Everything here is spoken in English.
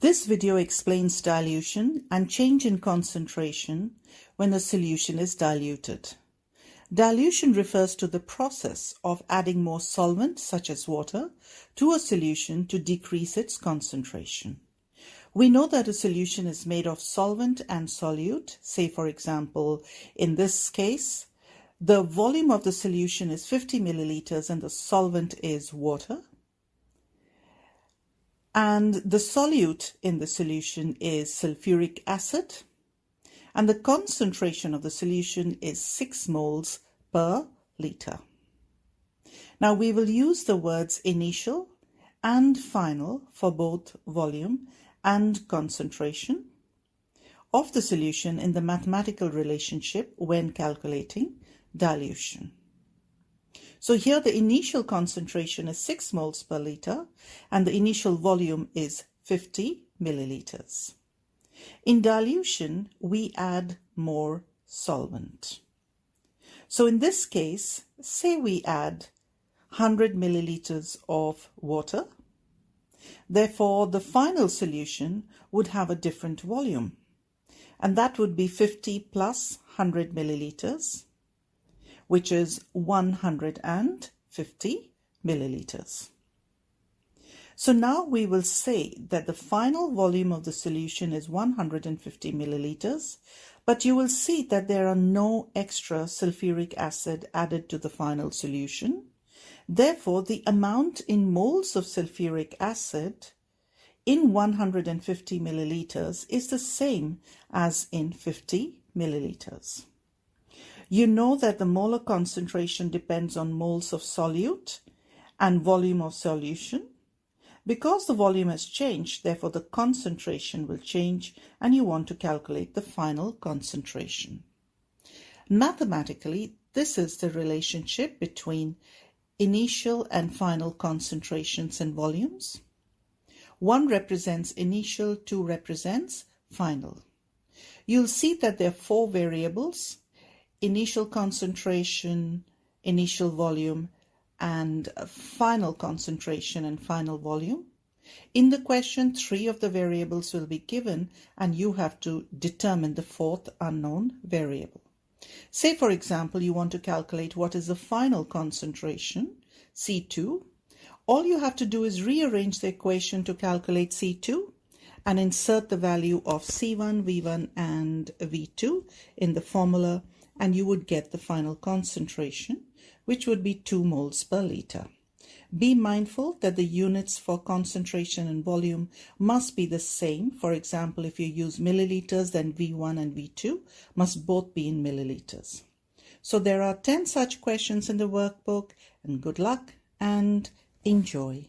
This video explains dilution and change in concentration when a solution is diluted. Dilution refers to the process of adding more solvent, such as water, to a solution to decrease its concentration. We know that a solution is made of solvent and solute. Say, for example, in this case, the volume of the solution is 50 milliliters and the solvent is water. And the solute in the solution is sulfuric acid. And the concentration of the solution is 6 moles per liter. Now we will use the words initial and final for both volume and concentration of the solution in the mathematical relationship when calculating dilution. So here the initial concentration is 6 moles per liter and the initial volume is 50 milliliters. In dilution, we add more solvent. So in this case, say we add 100 milliliters of water. Therefore, the final solution would have a different volume, and that would be 50 plus 100 milliliters, which is 150 milliliters. So now we will say that the final volume of the solution is 150 milliliters, but you will see that there are no extra sulfuric acid added to the final solution. Therefore, the amount in moles of sulfuric acid in 150 milliliters is the same as in 50 milliliters. You know that the molar concentration depends on moles of solute and volume of solution. Because the volume has changed, therefore the concentration will change, and you want to calculate the final concentration. Mathematically, this is the relationship between initial and final concentrations and volumes. 1 represents initial, 2 represents final. You'll see that there are 4 variables: initial concentration, initial volume, and final concentration and final volume. In the question, 3 of the variables will be given and you have to determine the 4th unknown variable. Say, for example, you want to calculate what is the final concentration, C2. All you have to do is rearrange the equation to calculate C2 and insert the value of C1, V1 and V2 in the formula, and you would get the final concentration, which would be 2 moles per liter. Be mindful that the units for concentration and volume must be the same. For example, if you use milliliters, then V1 and V2 must both be in milliliters. So there are 10 such questions in the workbook, and good luck and enjoy.